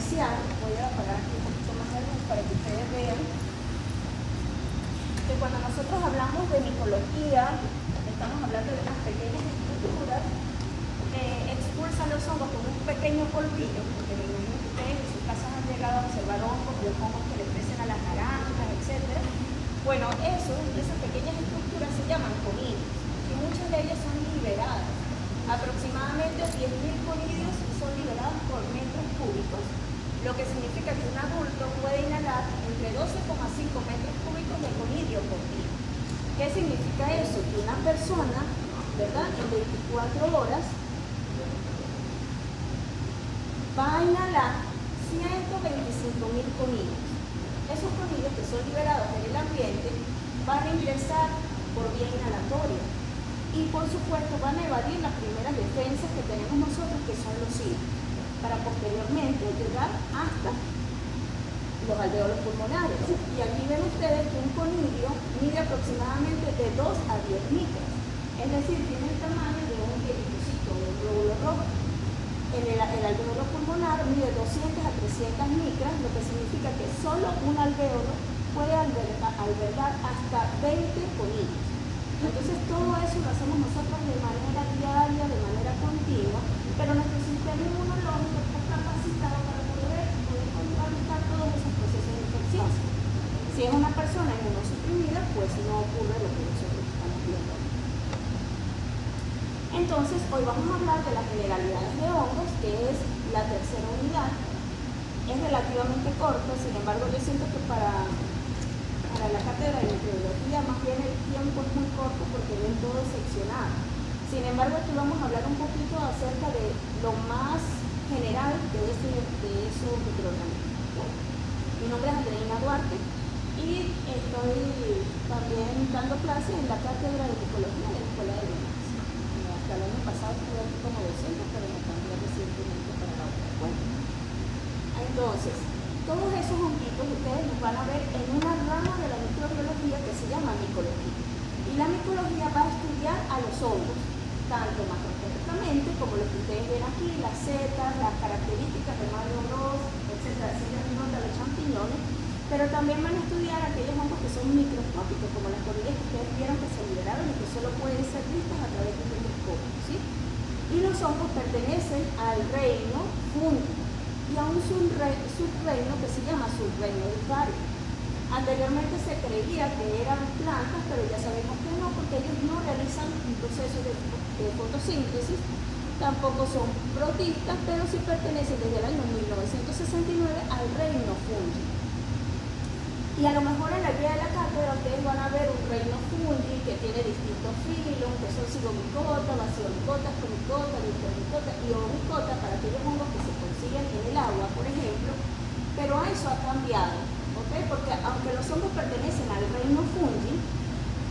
iniciar, voy a apagar aquí un poquito más de luz para que ustedes vean que cuando nosotros hablamos de micología, estamos hablando de unas pequeñas estructuras que expulsan los hongos con un pequeño polvillo, porque me imagino que ustedes en sus casas han llegado a observar hongos, los hongos que le crecen a las naranjas, etc. Bueno, esas pequeñas estructuras se llaman conidios y muchas de ellas son liberadas. Aproximadamente 10.000 conidios son liberados por metros cúbicos, lo que significa que un adulto puede inhalar entre 12,5 metros cúbicos de conidio por día. ¿Qué significa eso? Que una persona, ¿verdad?, en 24 horas va a inhalar 125.000 conidios. Esos conidios que son liberados en el ambiente van a ingresar por vía inhalatoria y por supuesto van a evadir las primeras defensas que tenemos nosotros, que son los cilios, para posteriormente llegar hasta los alveolos pulmonares. Y aquí ven ustedes que un conidio mide aproximadamente de 2 a 10 micras, es decir, tiene el tamaño de un eritrocito, de un glóbulo rojo. El alveolo pulmonar mide 200 a 300 micras, lo que significa que solo un alveolo puede albergar hasta 20 conidios. Entonces todo eso lo hacemos nosotros de manera diaria, de manera continua, pero nuestro sistema inmunológico está capacitado para poder contrarrestar todos esos procesos de infección. Si es una persona inmunosuprimida, pues no ocurre lo que nosotros estamos viendo. Entonces, hoy vamos a hablar de las generalidades de hongos, que es la tercera unidad. Es relativamente corto, sin embargo, yo siento que para la cátedra de microbiología más bien el tiempo es muy corto porque ven todo seccionado. Sin embargo, aquí vamos a hablar un poquito acerca de lo más general de esos microorganismos. Mi nombre es Andreina Duarte y estoy también dando clases en la cátedra de micología de la Escuela de Biología. Hasta el año pasado estuve aquí como docente, pero me cambié recientemente para la otra escuela. Entonces, todos esos honguitos ustedes los van a ver en una rama de la microbiología que se llama micología. Y la micología va a estudiar a los hongos, tanto macroscópicamente como lo que ustedes ven aquí, las setas, las características de Mario Bros, etc., de los champiñones, pero también van a estudiar aquellos hongos que son microscópicos, como las colillas que ustedes vieron que se liberaron y que solo pueden ser vistas a través de un microscopio, ¿sí? Y los hongos pertenecen al reino fúngico y a un subreino que se llama subreino vicario. Anteriormente se creía que eran plantas, pero ya sabemos que no, porque ellos no realizan un proceso de fotosíntesis, tampoco son protistas, pero sí pertenecen desde el año 1969 al reino fúngico. Y a lo mejor en la guía de la cátedra ustedes van a ver un reino fungi que tiene distintos filos, que son zigomicota, basiomicota, ascomicota, diptomicota y omicota para aquellos hongos que se consiguen en el agua, por ejemplo, pero eso ha cambiado, ¿ok? Porque aunque los hongos pertenecen al reino fungi,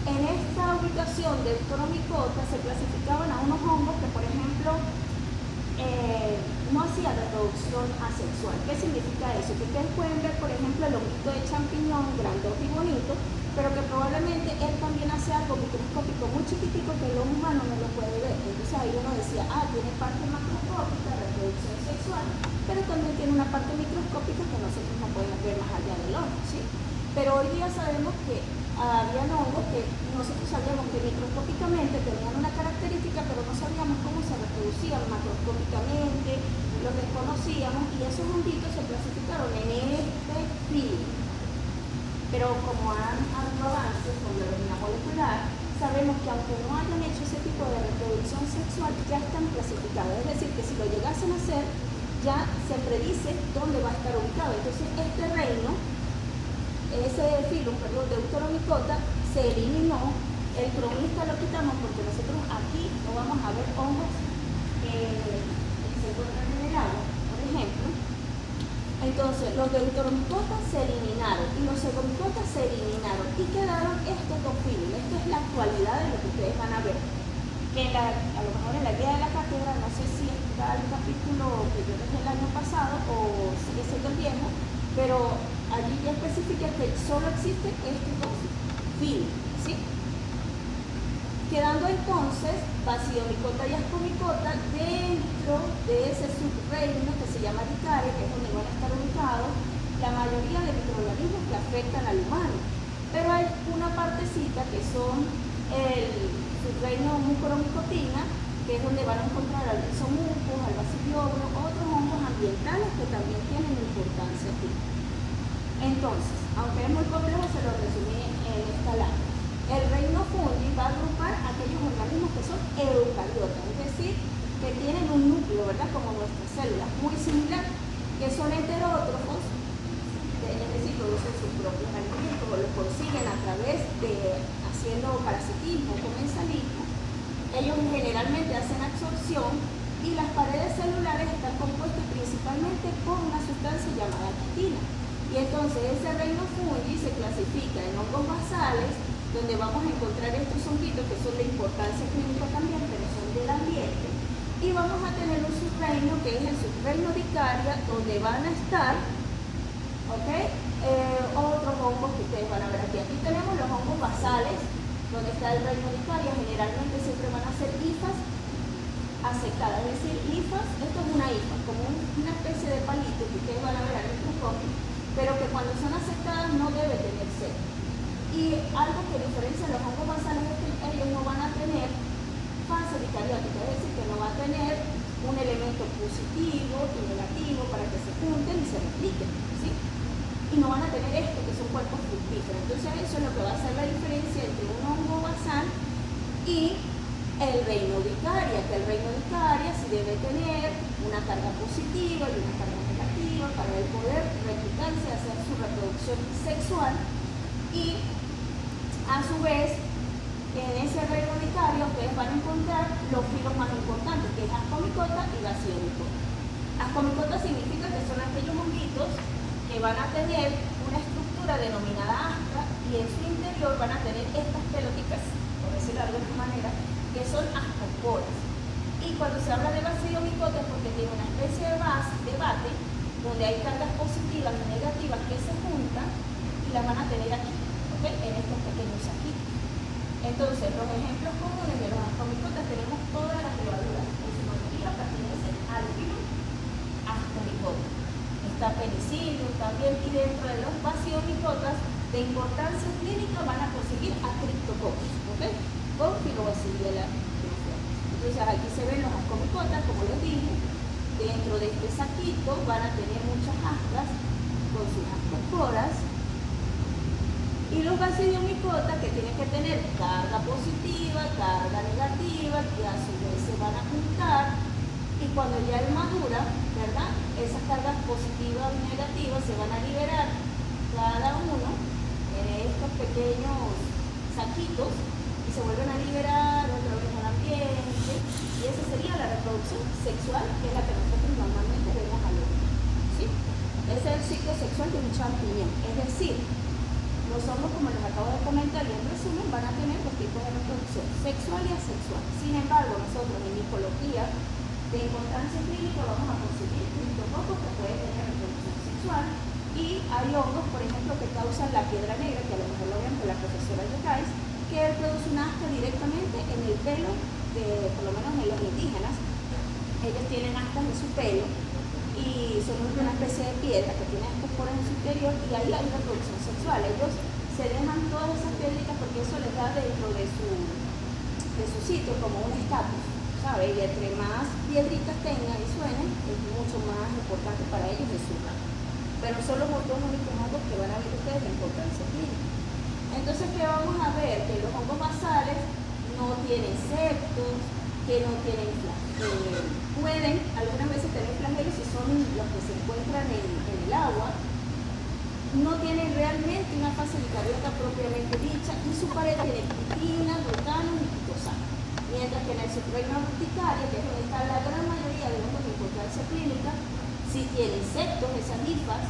en esta ubicación de Deuteromicota se clasificaban a unos hongos que, por ejemplo, no hacía reproducción asexual. ¿Qué significa eso? Que ustedes pueden ver, por ejemplo, el honguito de champiñón, grandote y bonito, pero que probablemente él también hace algo microscópico muy chiquitico que el ojo humano no lo puede ver. Entonces ahí uno decía, tiene parte macroscópica, reproducción sexual, pero también tiene una parte microscópica que nosotros no podemos ver más allá del ojo, ¿sí? Pero hoy día sabemos que había hongos que nosotros sabíamos que microscópicamente tenían una característica, pero no sabíamos cómo se reproducían macroscópicamente, los desconocíamos y esos honguitos se clasificaron en este filo. Pero como han habido avances con la biología molecular, sabemos que aunque no hayan hecho ese tipo de reproducción sexual, ya están clasificados. Es decir, que si lo llegasen a hacer, ya se predice dónde va a estar ubicado. Entonces, este reino, ese filo, Deuteromicota, se eliminó. El cronista lo quitamos porque nosotros aquí no vamos a ver hongos que se encuentran en el agua, por ejemplo. Entonces, los Deuteromicotas se eliminaron y los Zegomicotas se eliminaron y quedaron estos dos filos. Esta es la actualidad de lo que ustedes van a ver. Que a lo mejor en la guía de la cátedra, no sé si está el capítulo que yo dejé el año pasado o sigue siendo el viejo, pero allí ya especifica que solo existen estos dos filos, ¿sí? quedando entonces basidomicota y ascomicota dentro de ese subreino que se llama Vicaria, que es donde van a estar ubicados la mayoría de microorganismos que afectan al humano. Pero hay una partecita que son el subreino mucoromicotina, que es donde van a encontrar al rhizomucus, al basidiobro, otros hongos ambientales que también tienen importancia aquí. Entonces, aunque es muy complejo, se lo resumí en esta lámina. El reino fungi va a agrupar aquellos organismos que son eucariotas, es decir, que tienen un núcleo, ¿verdad? Como nuestras células, muy similar, que son heterótrofos, es decir, producen sus propios alimentos o los consiguen a través de haciendo parasitismo o comensalismo. Ellos generalmente hacen absorción y las paredes celulares están compuestas principalmente por una sustancia llamada quitina. Y entonces ese reino fungi se clasifica en hongos basales, donde vamos a encontrar estos honguitos que son de importancia clínica también, pero son del ambiente. Y vamos a tener un subreino que es el subreino Vicaria, donde van a estar otros hongos que ustedes van a ver aquí. Aquí tenemos los hongos basales, donde está el reino Vicaria. Generalmente siempre van a ser hifas aceptadas, es decir, hifas, esto es una hifa, como una especie de palito que ustedes van a ver al microscopio, pero que cuando son aceptadas no debe tener sed. Y algo que diferencia a los hongos basales es que ellos no van a tener fase vicariótica, es decir, que no va a tener un elemento positivo y negativo para que se junten y se repliquen, ¿sí? Y no van a tener esto, que son cuerpos fructíferos. Entonces eso es lo que va a hacer la diferencia entre un hongo basal y el reino Vicaria, que el reino Vicaria sí debe tener una carga positiva y una carga negativa para él poder replicarse, hacer su reproducción sexual. Y a su vez, en ese reino Vicario ustedes van a encontrar los filos más importantes, que es ascomicota y basidiomicota. Ascomicota significa que son aquellos honguitos que van a tener una estructura denominada asca y en su interior van a tener estas pelotitas, por decirlo de alguna manera, que son ascoporas. Y cuando se habla de basidiomicota es porque tiene una especie de base, donde hay cargas positivas y negativas que se juntan y las van a tener aquí, en estos pequeños saquitos. Entonces, los ejemplos comunes de los ascomicotas tenemos todas las levaduras, en su mayoría pertenecen al filo ascomicota. Está penicillium también, y dentro de los basidomicotas de importancia clínica van a conseguir a Cryptococcus, con Filobacilliela. Entonces aquí se ven los ascomicotas, como les dije, dentro de este saquito van a tener muchas ascas con sus ascosporas, y los basidiomicota que tienen que tener carga positiva, carga negativa, que a su vez se van a juntar, y cuando ya él madura, ¿verdad? Esas cargas positivas y negativas se van a liberar cada uno en estos pequeños saquitos y se vuelven a liberar otra vez al ambiente, y esa sería la reproducción sexual, que es la que nosotros normalmente vemos al hombre, ¿sí? Ese es el ciclo sexual de un champiñón, es decir, los hongos, como les acabo de comentar y en resumen, van a tener dos tipos de reproducción, sexual y asexual. Sin embargo, nosotros en micología de importancia clínica vamos a conseguir criptococcus que pueden tener reproducción sexual, y hay hongos, por ejemplo, que causan la piedra negra, que a lo mejor lo ven con la profesora Yacais, que él produce una asca directamente en el pelo, por lo menos en los indígenas. Ellos tienen ascas en su pelo y son una especie de piedra que tiene ascosporas en su interior, y ahí hay reproducción sexual. Ellos se dejan todas esas piedritas porque eso les da dentro de su sitio como un estatus, ¿sabe? Y entre más piedritas tengan y suenen, es mucho más importante para ellos de su rama. Pero son los dos únicos hongos que van a ver ustedes de importancia clínica. Entonces, ¿qué vamos a ver? Que los hongos basales no tienen septos, que no tienen pueden algunas veces tener flagelos si son los que se encuentran en el agua. No tienen realmente una fase vicariota propiamente dicha, y su pared tiene quitina, glutano y quitosano. Mientras que en el subreino urticaria, que es donde está la gran mayoría de hongos de importancia clínica, si tienen septos, esas hifas,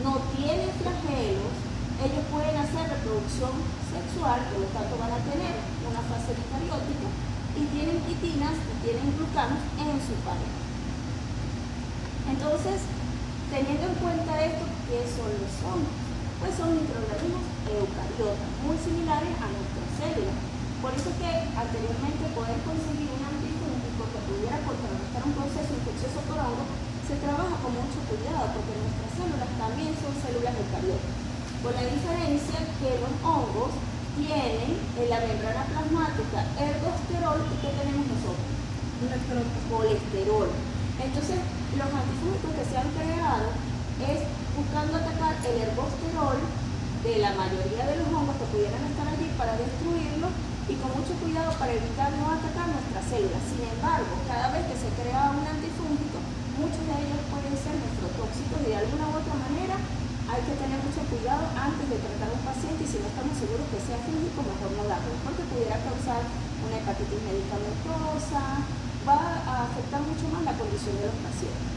no tienen flagelos, ellos pueden hacer reproducción sexual, por lo tanto van a tener una fase vicariótica, y tienen quitinas y tienen glutanos en su pared. Entonces, teniendo en cuenta esto, ¿qué son los hongos? Pues son microorganismos eucariotas, muy similares a nuestras células. Por eso es que al anteriormente poder conseguir un antifúngico que pudiera contrarrestar un proceso infeccioso por hongo, se trabaja con mucho cuidado porque nuestras células también son células eucariotas. Con la diferencia que los hongos tienen en la membrana plasmática ergosterol y que tenemos nosotros colesterol. Entonces, los antifúngicos que se han creado es buscando atacar el ergosterol de la mayoría de los hongos que pudieran estar allí para destruirlo y con mucho cuidado para evitar no atacar nuestras células. Sin embargo, cada vez que se crea un antifúngico, muchos de ellos pueden ser nefrotóxicos y de alguna u otra manera hay que tener mucho cuidado antes de tratar a un paciente y si no estamos seguros que sea fúngico, mejor no darlo, porque pudiera causar una hepatitis medicamentosa, va a afectar mucho más la condición de los pacientes.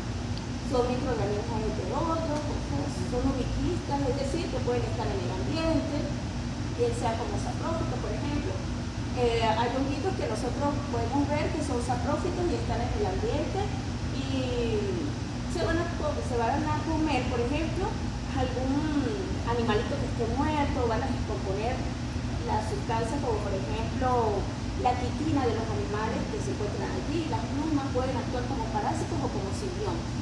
Son microorganismos heterótrofos, son ubiquistas, es decir, que pueden estar en el ambiente, bien sea como saprófitos, por ejemplo. Hay honguitos que nosotros podemos ver que son saprófitos y están en el ambiente y se van a comer, por ejemplo, algún animalito que esté muerto, van a descomponer la sustancia como por ejemplo la quitina de los animales que se encuentran allí. Las plumas pueden actuar como parásitos o como simbiontes.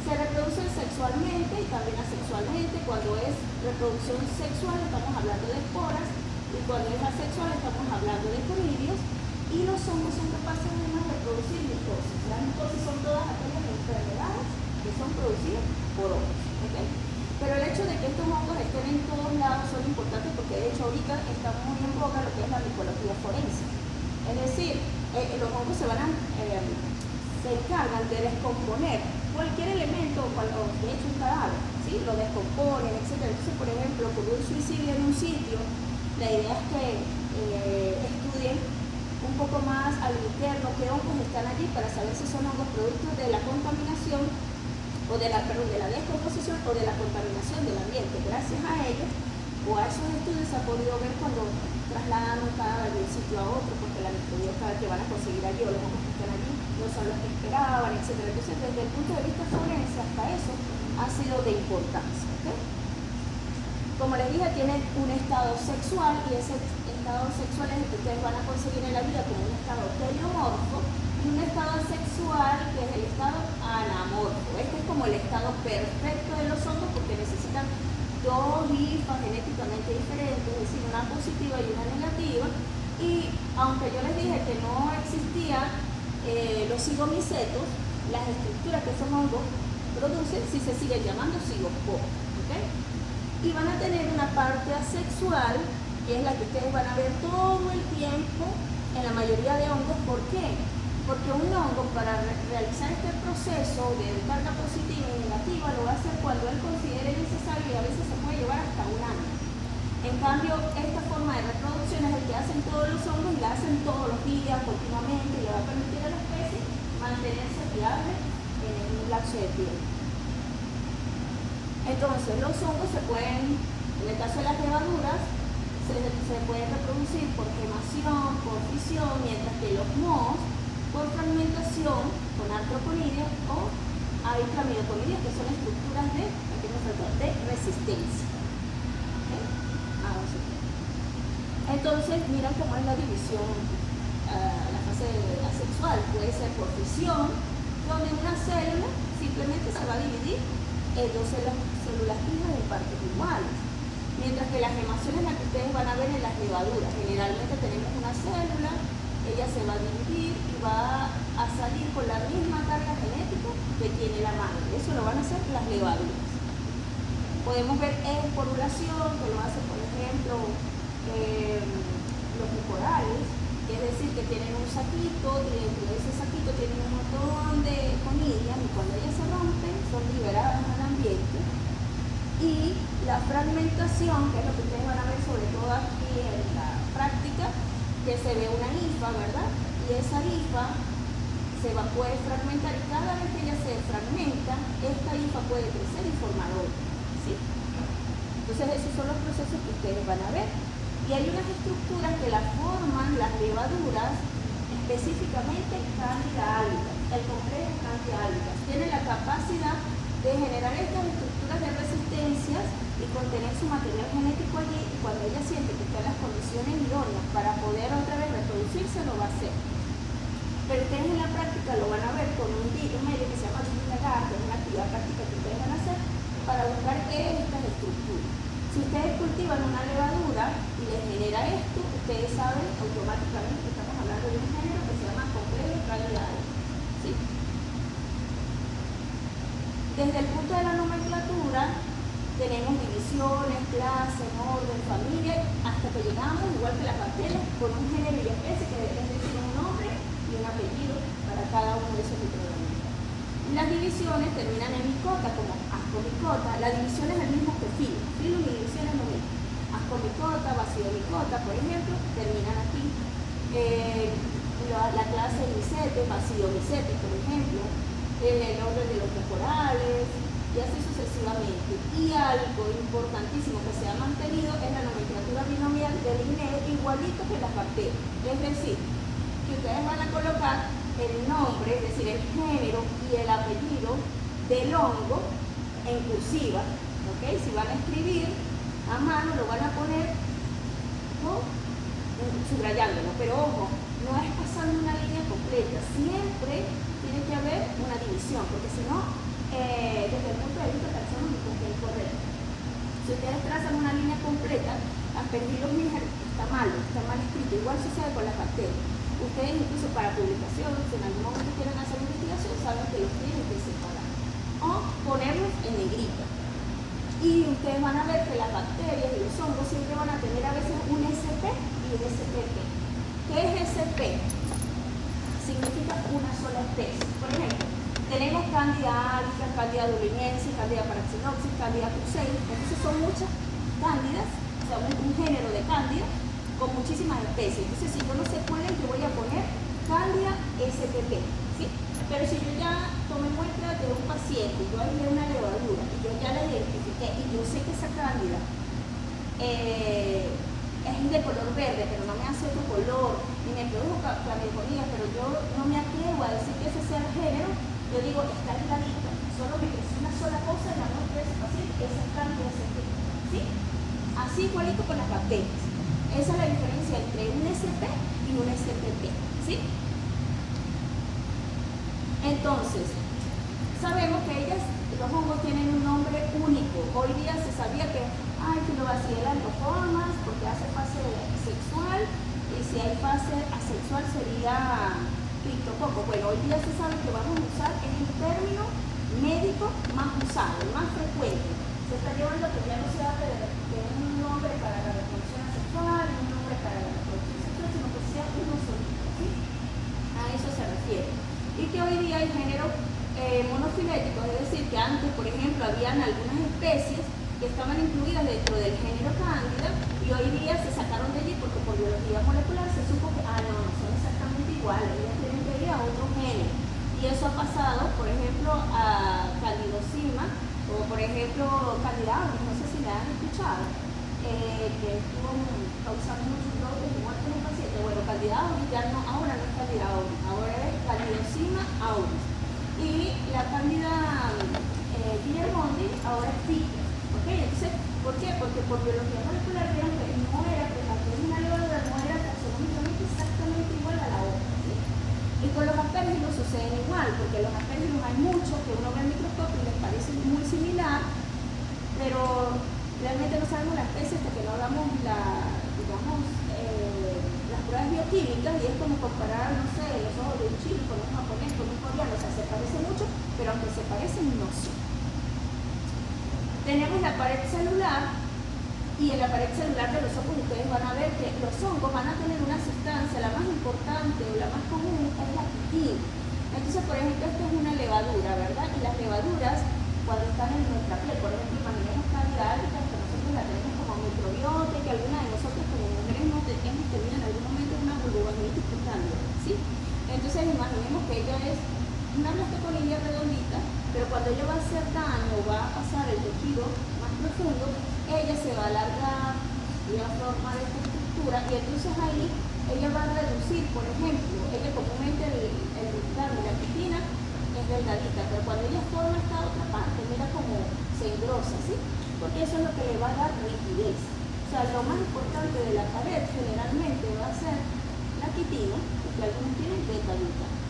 Se reproducen sexualmente y también asexualmente. Cuando es reproducción sexual estamos hablando de esporas y cuando es asexual estamos hablando de conidios. Y los hongos son capaces además de producir mitosis. Las mitosis son todas aquellas enfermedades que son producidas por hongos. ¿Okay? Pero el hecho de que estos hongos estén en todos lados son importantes porque de hecho ahorita está muy en boga lo que es la micología forense. Es decir, los hongos se encargan de descomponer cualquier elemento cuando de hecho un cadáver, ¿sí? Lo descomponen, etc. Entonces, por ejemplo, ocurrió un suicidio en un sitio, la idea es que estudien un poco más al interno qué hongos están allí para saber si son hongos productos de la contaminación o de la descomposición o de la contaminación del ambiente. Gracias a ellos o a esos estudios se ha podido ver cuando trasladan un cadáver de un sitio a otro porque la microbiota que van a conseguir allí o los hongos que están allí no son los que esperaban, etc. Entonces, desde el punto de vista forense hasta eso ha sido de importancia. ¿Okay? Como les dije, tienen un estado sexual y ese estado sexual es el que ustedes van a conseguir en la vida como un estado teleomorfo y un estado sexual que es el estado anamorfo. Este es como el estado perfecto de los hongos porque necesitan dos hifas genéticamente diferentes, es decir, una positiva y una negativa. Y aunque yo les dije que no existían los cigomicetos, las estructuras que esos hongos producen sí se siguen llamando cigosporas. ¿Okay? Y van a tener una parte asexual, que es la que ustedes van a ver todo el tiempo en la mayoría de hongos. ¿Por qué? Porque un hongo para realizar este proceso de carga positiva y negativa lo va a hacer cuando él considere necesario y a veces se puede llevar hasta un año. En cambio, esta forma de reproducción es el que hacen todos los hongos y la hacen todos los días, continuamente, y le va a permitir a la especie mantenerse viable en un lapso de tiempo. Entonces, los hongos se pueden, en el caso de las levaduras, se pueden reproducir por gemación, por fisión, mientras que los mohos por fragmentación con artroponidia o aiclamidoponidia, que son estructuras de resistencia. ¿Okay? Entonces, mira cómo es la división, la fase asexual. Puede ser por fisión, donde una célula simplemente se va a dividir en dos células hijas en partes iguales. Mientras que la gemación es la que ustedes van a ver en las levaduras. Generalmente tenemos una célula, ella se va a dividir y va a salir con la misma carga genética que tiene la madre. Eso lo van a hacer las levaduras. Podemos ver esporulación, que lo hacen, por ejemplo, los mucorales, es decir, que tienen un saquito y dentro de ese saquito tienen un montón de conillas y cuando ellas se rompen son liberadas al ambiente. Y la fragmentación, que es lo que ustedes van a ver sobre todo aquí en la práctica, que se ve una hifa, ¿verdad? Y esa hifa puede fragmentar y cada vez que ella se fragmenta, esta hifa puede crecer y formar otra, ¿sí? Entonces esos son los procesos que ustedes van a ver. Y hay unas estructuras que las forman las levaduras, específicamente Candida albicans. El complejo Candida albicans tiene la capacidad de generar estas estructuras de resistencias y contener su material genético allí, y cuando ella siente que están las condiciones idóneas para poder otra vez reproducirse, lo va a hacer. Pero ustedes en la práctica lo van a ver con un medio que se llama Vinegar, que es una actividad práctica que ustedes van a hacer para buscar estas estructuras. Si ustedes cultivan una levadura y les genera esto, ustedes saben automáticamente que estamos hablando de un género que se llama complejo calidades. ¿Sí? Desde el punto de la nomenclatura, tenemos divisiones, clases, orden, familia, hasta que llegamos, igual que las bacterias, con un género y especie, que es decir, un nombre y un apellido para cada uno de esos microorganismos. Las divisiones terminan en micota, como ascomicota. La división es el mismo que filo. Filo y división es lo mismo. Ascomicota, bacidomicota, por ejemplo, terminan aquí. La clase micete, bacidomicete, por ejemplo. El orden de los temporales, y así sucesivamente. Y algo importantísimo que se ha mantenido es la nomenclatura binomial del Linné, igualito que las bacterias. Es decir, que ustedes van a colocar el nombre, es decir, el género y el apellido del hongo en cursiva, ¿ok? Si van a escribir a mano, lo van a poner subrayándolo, pero ojo, no es pasando una línea completa, siempre tiene que haber una división, porque si no, desde el punto de vista taxonómico es incorrecto. Si ustedes trazan una línea completa, aspergillus está mal escrito, igual sucede con las bacterias. Ustedes incluso para publicación, si en algún momento quieren hacer investigación, saben que los tienen que separar o ponerlos en negrita. Y ustedes van a ver que las bacterias y los hongos siempre van a tener a veces un SP y un SPP. ¿Qué es SP? Significa una sola especie. Por ejemplo, tenemos Candida albicans, Candida dubliniensis, Candida paraxinopsis, Candida cruceis. Entonces son muchas cándidas, o sea, un género de cándida con muchísimas especies. Entonces, si yo no sé cuál es, yo voy a poner Candida SPP, ¿sí? Pero si yo ya tomé muestra de un paciente, yo aislé una levadura y yo ya la identifiqué y yo sé que esa cándida es de color verde, pero no me hace otro color, ni me produjo clamidoconías, pero yo no me atrevo a decir que ese sea el género, yo digo, está aisladita, solo me creció una sola cosa en la muestra de ese paciente, esa es Candida SPP, ¿sí? Así igualito con las bacterias. Esa es la diferencia entre un SP y un SPP, ¿sí? Entonces, sabemos que los hongos tienen un nombre único. Hoy día se sabía que hay Filobacillus algoformas porque hace fase sexual, y si hay fase asexual sería Cryptococcus. Bueno, hoy día se sabe que vamos a usar el término médico más usado, el más frecuente. Se está llevando que ya no se habla de un nombre para la reproducción asexual, un nombre para la reproducción sexual, sino que sea uno solo, ¿sí? A eso se refiere. Y que hoy día hay géneros monofiléticos, es decir, que antes, por ejemplo, habían algunas especies que estaban incluidas dentro del género Cándida y hoy día se sacaron de allí porque por biología molecular se supo que, no son exactamente iguales, ellas tienen que ir a otro género. Y eso ha pasado, por ejemplo, a Candidocima o, por ejemplo, Candida auris, no sé si la han escuchado, que estuvo causando muchos brotes de muerte en un paciente. Bueno, Candida auris ya no, ahora no es Candida auris, ahora es Candidocima auris. Y la Candida Guillermondi ahora es Ficia. ¿Okay? Entonces, ¿por qué? Porque por biología molecular vieron que no era, que la proteína levadura no era taxonómicamente exactamente igual a la otra, ¿sí? Y con los aspergillus suceden igual, porque los aspergillus hay muchos que uno ve en microscopio y les parece muy similar, pero realmente no sabemos la especie hasta que no hagamos las pruebas bioquímicas, y es como comparar, no sé, los ojos de un chino con un japonés, con un coreano, o sea, se parece mucho, pero aunque se parecen, no son. Tenemos la pared celular, y en la pared celular de los hongos ustedes van a ver que los hongos van a tener una sustancia, la más importante o la más común es la quitina. Entonces, por ejemplo, esta es una levadura, ¿verdad? Y las levaduras, cuando están en nuestra piel, por ejemplo, imaginemos Candida albicans, que nosotros la tenemos como microbiota, y que alguna de nosotros como mujeres hemos tenido en algún momento una vulvovaginitis por Candida, ¿sí? Entonces, imaginemos que ella es una blastocolilla redondita, pero cuando ella va a hacer daño o va a pasar el tejido más profundo, ella se va a alargar y va a formar esta estructura, y entonces ahí ella va a reducir, por ejemplo, ella comúnmente el glutamo y la quitina es delgadita, pero cuando ella forma esta otra parte, mira cómo se engrosa, ¿sí? Porque eso es lo que le va a dar rigidez. O sea, lo más importante de la pared generalmente va a ser la quitina, beta-glucano.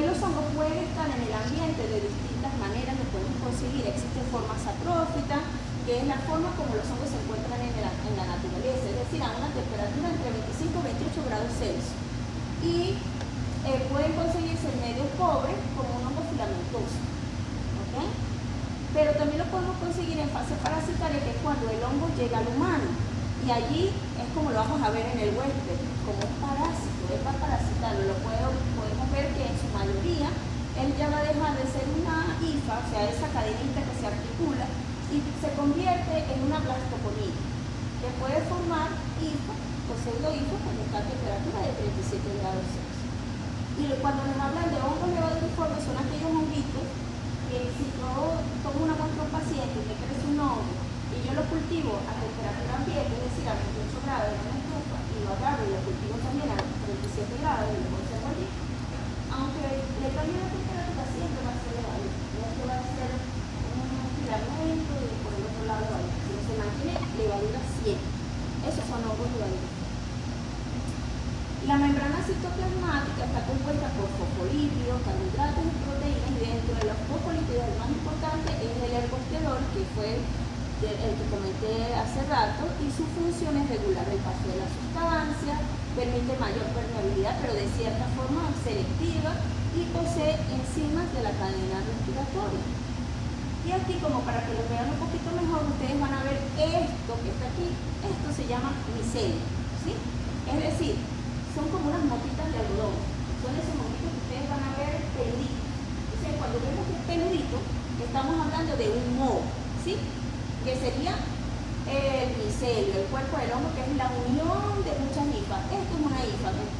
Los hongos pueden estar en el ambiente de distintas maneras, lo podemos conseguir. Existe forma saprófita, que es la forma como los hongos se encuentran en la naturaleza, es decir, a una temperatura entre 25 y 28 grados Celsius. Y pueden conseguirse en medio pobre como un hongo filamentoso. ¿Okay? Pero también lo podemos conseguir en fase parasitaria, que es cuando el hongo llega al humano. Y allí es como lo vamos a ver en el huésped, como un parásito, es para parasitarlo. Podemos ver que en su mayoría él ya va a dejar de ser una hifa, o sea, esa cadenita que se articula, y se convierte en una blastoconida, que puede formar hifa o pseudohifa cuando está a temperatura de 37 grados Celsius. Y cuando nos hablan de hongos levaduriformes son aquellos honguitos que si yo tomo una muestra a un paciente y le crece un hongo y yo lo cultivo a temperatura ambiente, es decir, a 28 grados en una estufa, y lo agarro y lo cultivo también a 37 grados y lo conservo allí, aunque le cambie la temperatura siempre va a ser levadura. No es que va a ser un filamento y por el otro lado levadura, sino se mantiene levadura siempre. Esos son hongos levaduras. La membrana citoplasmática está compuesta por fosfolípidos, carbohidratos y proteínas, y dentro de los fosfolípidos el más importante es el ergosterol, que fue el que comenté hace rato, y su función es regular el paso de la sustancia, permite mayor permeabilidad, pero de cierta forma selectiva, y posee enzimas de la cadena respiratoria. Y aquí, como para que lo vean un poquito mejor, ustedes van a ver esto que está aquí, esto se llama micelio, ¿sí? Es decir, son como unas motitas de algodón, son esos motitos que ustedes van a ver peluditos. Entonces, cuando vemos que es peludito, estamos hablando de un moho, ¿sí? Que sería el micelio, el cuerpo del hongo, que es la unión de muchas hifas. Esto es una hifa, ¿ves?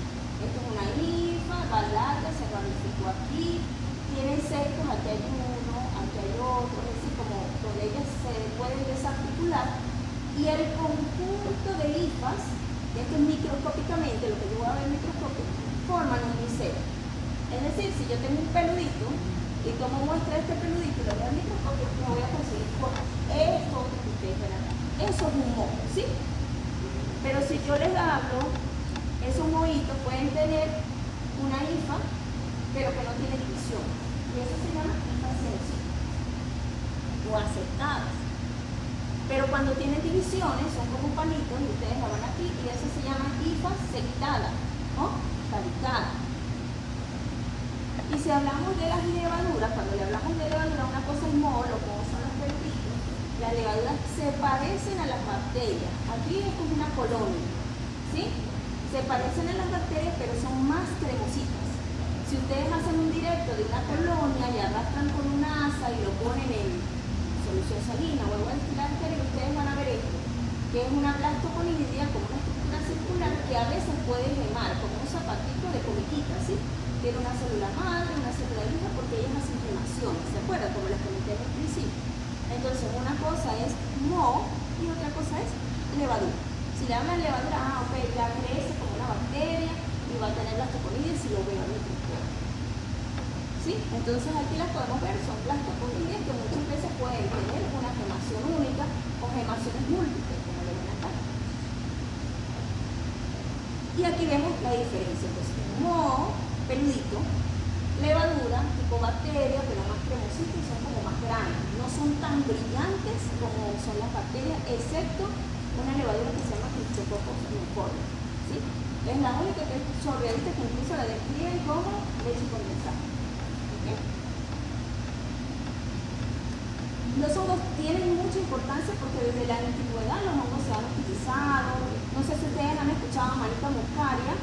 Esto es una hifa, va larga, se ramificó aquí, tiene secos, aquí hay uno, aquí hay otro, es decir, como donde ellas se pueden desarticular, y el conjunto de hifas, esto es microscópicamente, lo que yo voy a ver microscópico, forman un micelio. Es decir, si yo tengo un peludito y tomo muestra de este peludito y lo veo al microscopio, me voy a conseguir con esto que ustedes ven acá. Eso es un moho, ¿sí? Pero si yo les hablo, esos mohitos pueden tener una hifa, pero que no tiene división. Y eso se llama hifas sensu o aceptadas. Pero cuando tienen divisiones, son como palitos, y ustedes la van aquí, y eso se llama hifa sectada o caducada. Y si hablamos de las levaduras, cuando le hablamos de levadura, una cosa es moho, lo que son los peluditos. Las levaduras se parecen a las bacterias. Aquí esto es una colonia, ¿sí? Se parecen a las bacterias, pero son más cremositas. Si ustedes hacen un directo de una colonia y arrastran con un asa y lo ponen en solución salina o algo así, ustedes van a ver esto, que es una blastoconidia con una estructura circular que a veces puede gemar como un zapatito de comiquita, ¿sí? Tiene una célula madre, una célula hija, porque ellas hacen gemaciones, ¿se acuerdan? Como les comenté al principio. Entonces, una cosa es moho y otra cosa es levadura. Si le llaman levadura, ok, ya crece como una bacteria y va a tener blastoconidia si lo veo en el microscopio. ¿Sí? Entonces aquí las podemos ver, son blastoconidias que muchas veces pueden tener una gemación única o gemaciones múltiples, como lo ven acá. Y aquí vemos la diferencia, pues moho, peludito, levadura, tipo bacteria, pero más cremositas y son como más grandes. No son tan brillantes como son las bacterias, excepto una levadura que se llama Cryptococcus uniforme, ¿sí? Es la única que es surrealista, que incluso la describen como leche condensada. ¿Okay? Los hongos tienen mucha importancia porque desde la antigüedad los hongos se han utilizado. No sé si ustedes han escuchado a Amanita muscaria.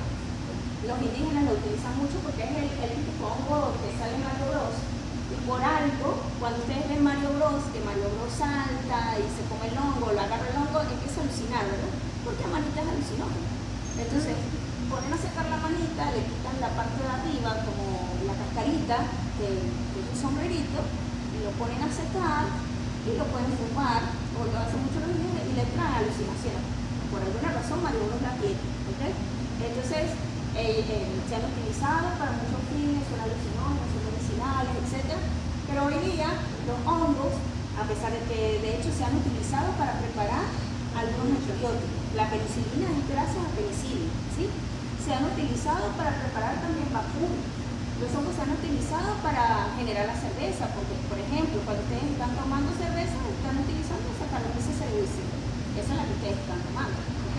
Los indígenas lo utilizan mucho porque es el típico hongo que sale en Mario Bros. Y por algo, cuando ustedes ven Mario Bros, que Mario Bros salta y se come el hongo, lo agarra el hongo, empieza a alucinar, ¿verdad? Porque Amanita es alucinógena. Entonces, ponen a secar la manita, le quitan la parte de arriba, como la cascarita, que es un sombrerito, y lo ponen a secar, y lo pueden fumar, o lo hacen mucho los indígenas, y le traen alucinaciones. Por alguna razón, Mario Bros la tiene, ¿ok? Entonces, se han utilizado para muchos fines, son alucinógenos, son medicinales, etc. Pero hoy día los hongos, a pesar de que de hecho se han utilizado para preparar algunos antibióticos, la penicilina es gracias a penicilina, ¿sí? Se han utilizado utilizado para preparar también vacunas. Los hongos se han utilizado para generar la cerveza, porque, por ejemplo, cuando ustedes están tomando cerveza, están utilizando Saccharomyces cerevisiae. Esa es la que ustedes están tomando, ¿ok?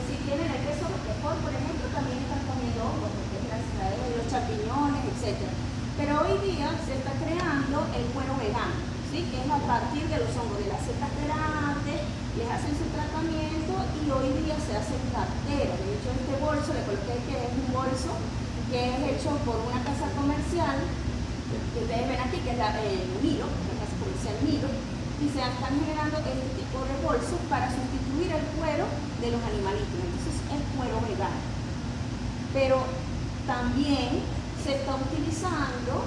Si tienen el queso roquefort, por ejemplo, también están comiendo hongos, porque es gracias a ellos, los champiñones, etc. Pero hoy día se está creando el cuero vegano, ¿sí? Que es a partir de los hongos de las setas grandes, les hacen su tratamiento y hoy día se hacen carteras. De hecho, este bolso, le coloqué que es un bolso que es hecho por una casa comercial, que ustedes ven aquí, que es la Milo, la casa comercial Milo, y se están generando este tipo de bolsos para sustituir el cuero de los animalitos. Entonces es cuero vegano. Pero también se está utilizando,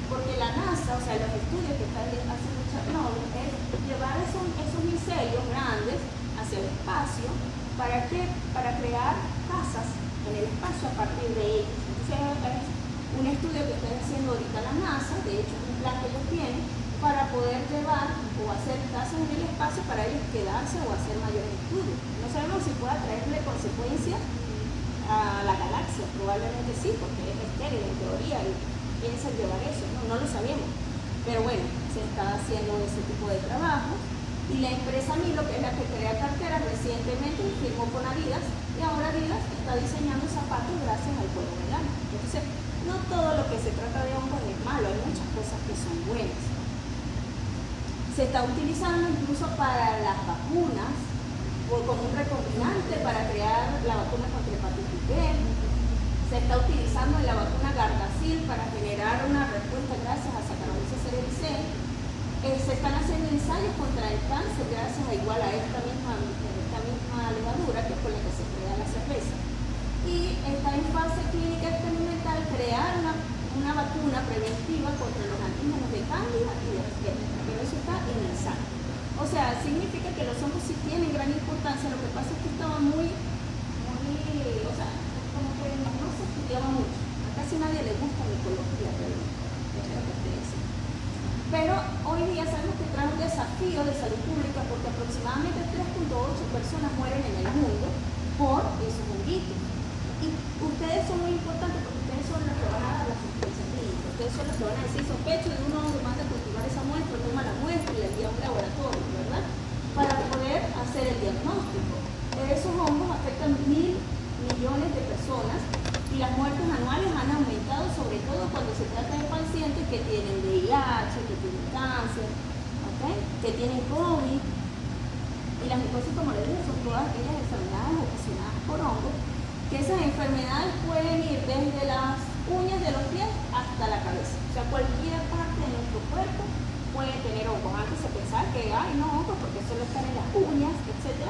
porque la NASA, o sea, los estudios que están haciendo Chernobyl, es llevar esos micelios grandes hacia el espacio. ¿Para qué? Para crear casas en el espacio a partir de ellos. Entonces es un estudio que está haciendo ahorita la NASA, de hecho es un plan que ellos tienen, para poder llevar o hacer casas en el espacio para ellos quedarse o hacer mayores estudios. No sabemos si pueda traerle consecuencias a la galaxia, probablemente sí, porque es estéril en teoría y piensan llevar eso, no lo sabemos. Pero bueno, se está haciendo ese tipo de trabajo. Y la empresa Milo, que es la que crea carteras, recientemente firmó con Adidas y ahora Adidas está diseñando zapatos gracias al cuero vegano. Entonces, no todo lo que se trata de hongos es malo, hay muchas cosas que son buenas. Se está utilizando incluso para las vacunas, o como un recombinante para crear la vacuna contra hepatitis B. Se está utilizando en la vacuna Gardasil para generar una respuesta gracias a Saccharomyces cerevisiae. Se están haciendo ensayos contra el cáncer gracias a igual a esta misma levadura que es con la que se crea la cerveza. Y está en fase clínica experimental crear una vacuna preventiva contra los antígenos de cándida y de Rickettsia, pero eso está en ensayo. O sea, significa que los hongos sí tienen gran importancia, lo que pasa es que estaba muy, o sea, como que no se estudiaba mucho. A casi nadie le gusta la ecología, pero hoy día sabemos que trae un desafío de salud pública porque aproximadamente 3.8 personas mueren en el mundo por esos honguitos. Y ustedes son muy importantes porque ustedes son los que van a dar la asistencia clínica. Ustedes son los que van a decir, sospecho de un hongo, manda a cultivar esa muestra, toma la muestra y la envía a un laboratorio, ¿verdad? Para poder hacer el diagnóstico. Esos hongos afectan 1.000 millones de personas y las muertes anuales han aumentado, sobre todo cuando se trata de pacientes que tienen VIH, que tienen cáncer, ¿okay? Que tienen COVID. Y la micosis, como les dije, son todas aquellas enfermedades ocasionadas por hongos, que esas enfermedades pueden ir desde las uñas de los pies hasta la cabeza. O sea, cualquier parte de nuestro cuerpo puede tener hongos. Antes se pensaba que, no hongos, porque solo están en las uñas, etc.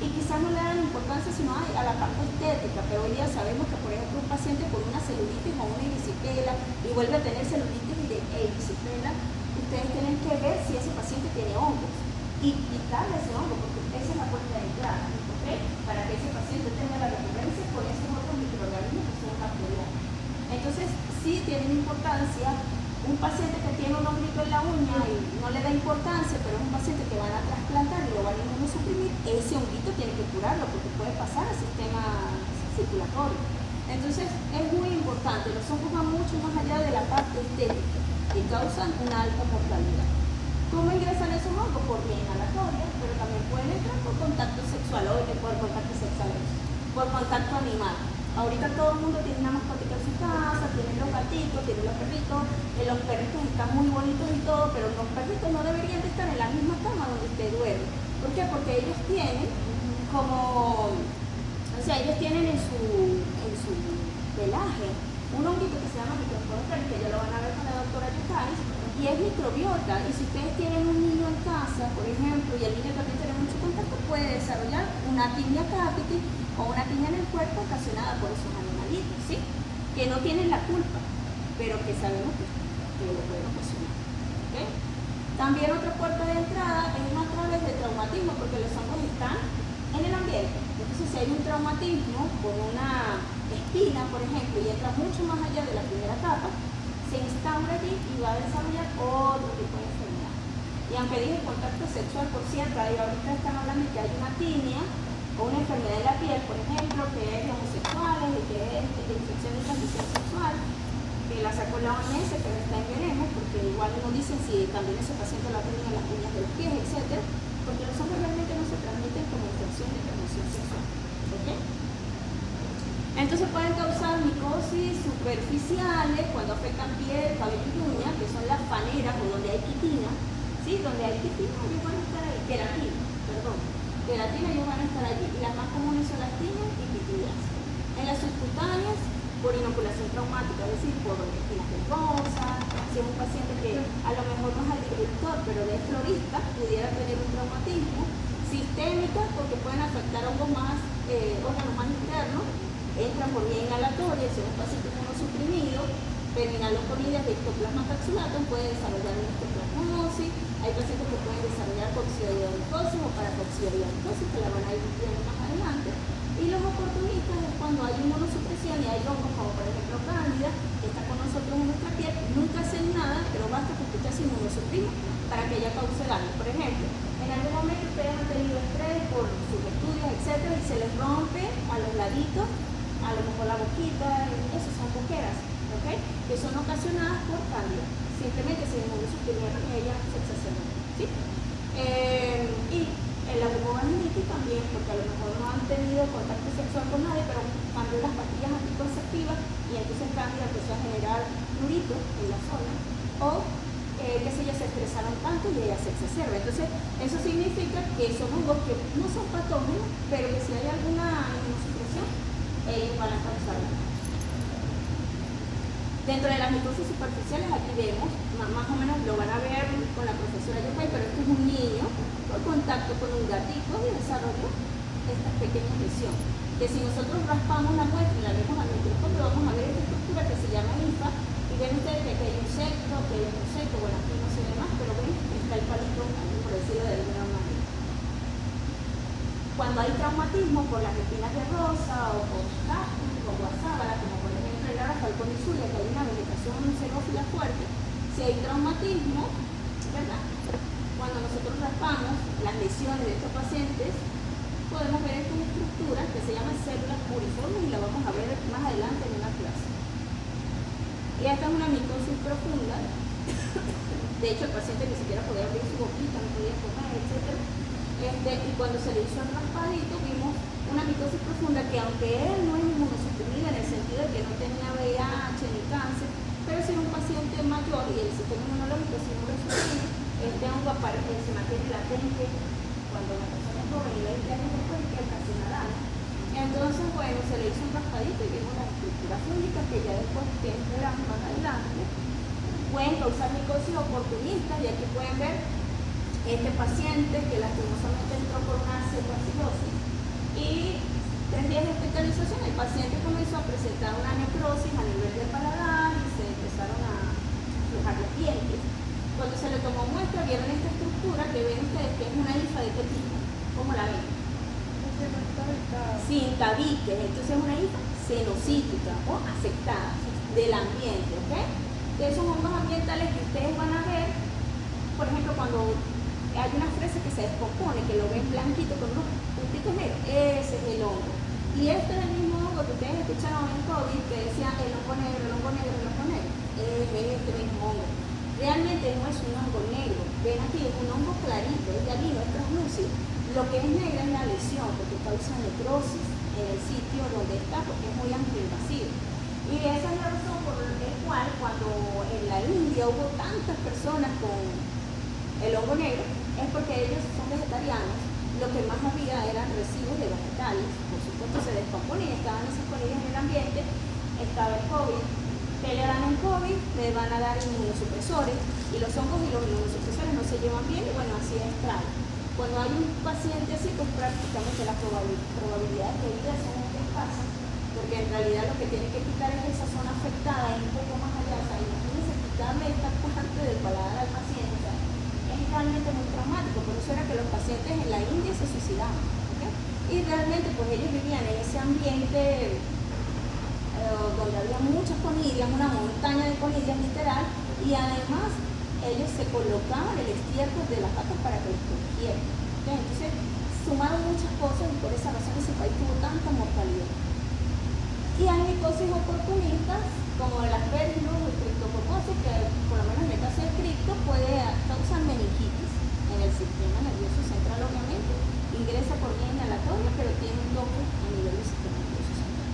Y quizás no le dan importancia sino a la parte estética, pero hoy día sabemos que, por ejemplo, un paciente con una celulitis o una erisipela y vuelve a tener celulitis y erisipela, ustedes tienen que ver si ese paciente tiene hongos y quitarle ese hongo, porque esa es la puerta de entrada, ¿okay? Para que ese paciente tenga la recurrencia con esos otros microorganismos que son bacterianos. Entonces, sí tienen importancia. Un paciente que tiene un honguito en la uña y no le da importancia, pero es un paciente que van a trasplantar y lo van a inmunosuprimir, ese honguito tiene que curarlo porque puede pasar al sistema circulatorio. Entonces es muy importante, los hongos van mucho más allá de la parte estética y causan una alta mortalidad. ¿Cómo ingresan esos hongos? Por vía inhalatoria, pero también pueden entrar por contacto sexual, por contacto sexual, por contacto animal. Ahorita todo el mundo tiene una mascotita en su casa, tienen los gatitos, tienen los perritos están muy bonitos y todo, pero los perritos no deberían de estar en la misma cama donde usted duerme. ¿Por qué? Porque ellos tienen ellos tienen en su pelaje un honguito que se llama microbiota, que ya lo van a ver con la doctora Yucais, y es microbiota. Y si ustedes tienen un niño en casa, por ejemplo, y el niño también tiene mucho contacto, puede desarrollar una tinea capitis o una tinea en el cuerpo ocasionada por esos animalitos, ¿sí? Que no tienen la culpa, pero que sabemos que lo pueden ocasionar, ¿okay? También otra puerta de entrada es a través del traumatismo, porque los hongos están en el ambiente. Entonces, si hay un traumatismo con una espina, por ejemplo, y entra mucho más allá de la primera etapa, se instaura allí y va a desarrollar otro tipo de enfermedad. Y aunque dije contacto sexual, por cierto, y ahorita están hablando de que hay una tinea o una enfermedad de la piel, por ejemplo, que es de homosexuales y que de infección de transmisión sexual, que la sacó la OMS, pero está en veremos, porque igual no dicen si también ese paciente la tenía en las uñas de los pies, etcétera, porque los hongos realmente no se transmiten como infección de transmisión sexual. ¿Okay? Entonces pueden causar micosis superficiales cuando afectan piel, cabello y uña, que son las paneras o donde hay quitina. ¿Sí? Donde hay quitina, ellos van a estar ahí. Queratina, ellos van a estar allí. Y las más comunes son las tinas y quitinas. En las subcutáneas, por inoculación traumática, es decir, por espinas nervosas, si es un paciente que a lo mejor no es agricultor, pero es florista, pudiera tener un traumatismo. Sistémicas, porque pueden afectar hongos más, órganos más internos, entran por vía inhalatoria, si es un paciente inmunosuprimido, pero inhaló con ideas de ectoplasma capsulatum, puede desarrollar una ectoplasmosis. Hay pacientes que pueden desarrollar coccidioidomicosis o paracoccidioidomicosis, que la van a ir viendo más adelante. Y los oportunistas es cuando hay inmunosupresión y hay hongos como por ejemplo cándida, que está con nosotros en nuestra piel, nunca hacen nada, pero basta que usted se inmunosuprima para que ella cause daño. Por ejemplo, en algún momento ustedes han tenido estrés por sus estudios, etcétera, y se les rompe a los laditos, a lo mejor la boquita, eso son boqueras, ¿okay? Que son ocasionadas por cándida. Simplemente se inmunosuprimieron y ella se exacerbó, ¿sí? Y en la vulvovaginitis también, porque a lo mejor no han tenido contacto sexual con nadie, pero cambió las pastillas anticonceptivas y entonces cándida empezó a generar prurito en la zona, o qué sé yo, se estresaron tanto y ella se exacerba. Entonces, eso significa que son hongos que no son patógenos, pero que si hay alguna inmunosupresión, ellos van a causar daño. Dentro de las micosis superficiales, aquí vemos, más o menos lo van a ver con la profesora Yopay, pero esto es un niño por contacto con un gatito y desarrolló estas pequeñas lesiones. Que si nosotros raspamos la muestra y la vemos al microscopio, vamos a ver esta estructura que se llama linfa, y ven ustedes que aquí hay un septo, que hay otro septo, bueno, aquí no se ve más, pero ven, está el palito, por decirlo de alguna manera. Cuando hay traumatismo por las espinas de rosa o por cactus o guasábara, como por ejemplo el Falcón y Zulia, que hay una vegetación xerófila fuerte, si hay traumatismo, ¿verdad? Cuando nosotros raspamos las lesiones de estos pacientes, podemos ver esta estructura que se llama células puriformes y la vamos a ver más adelante en una clase. Y esta es una micosis profunda. De hecho, el paciente ni siquiera podía abrir su boquita, no podía comer, etc. Y cuando se le hizo el raspadito, vimos una micosis profunda que, aunque él no es inmunosuprimido en el sentido de que no tenía VIH ni cáncer, pero si era un paciente mayor y el sistema inmunológico si no lo suprime, este hongo se mantiene latente cuando la persona es joven y 20 años después que ocasiona daño. Entonces, bueno, se le hizo un raspadito y vimos las estructuras fúngicas que ya después tendrán más adelante. Pueden causar micosis oportunistas y aquí pueden ver este paciente que lastimosamente entró por una cetoacidosis y 3 días de hospitalización el paciente comenzó a presentar una necrosis a nivel del paladar y se empezaron a aflojar los dientes. Cuando se le tomó muestra vieron esta estructura que ven ustedes que es una linfa de qué tipo, ¿cómo la ven? Sin tabiques, entonces es una linfa cenocítica o afectada del ambiente, ¿ok? Entonces son hongos ambientales que ustedes van a ver, por ejemplo, cuando hay una fresa que se descompone, que lo ven blanquito con unos puntitos negros, ese es el hongo. Y este es el mismo hongo que ustedes escucharon en COVID, que decía el hongo negro, el hongo negro, el hongo negro. Es este mismo hongo. Realmente no es un hongo negro. Ven aquí, es un hongo clarito, es llanino, es translúcido. Lo que es negro es la lesión, porque causa necrosis en el sitio donde está, porque es muy amplio-invasivo. Y esa es la razón por la cual cuando en la India hubo tantas personas con el hongo negro, es porque ellos son vegetarianos, lo que más había eran residuos de vegetales, por supuesto se descomponen, estaban disponibles en el ambiente, estaba el COVID. ¿Qué le dan en COVID? Le van a dar inmunosupresores, y los hongos y los inmunosupresores no se llevan bien, y bueno, así es trago. Cuando hay un paciente así, pues prácticamente las probabilidades de vida son escasas, porque en realidad lo que tiene que quitar es esa zona afectada, es un poco más allá, o sea, imagínense quitarle esta parte del paladar al paciente, o sea, es realmente muy traumático. Por eso era que los pacientes en la India se suicidaban, ¿okay? Y realmente pues ellos vivían en ese ambiente donde había muchas conillas, una montaña de conillas literal, y además ellos se colocaban el estiércol de las patas para que los protegieran, ¿okay? Entonces sumaron muchas cosas y por esa razón ese país tuvo tanta mortalidad. Y hay micosis oportunistas, como las Bacillus o Cryptococcus, que por lo menos en el caso de cripto puede causar meningitis en el sistema nervioso central, obviamente. Ingresa por vía inhalatoria, pero tiene un toque a nivel del sistema nervioso central.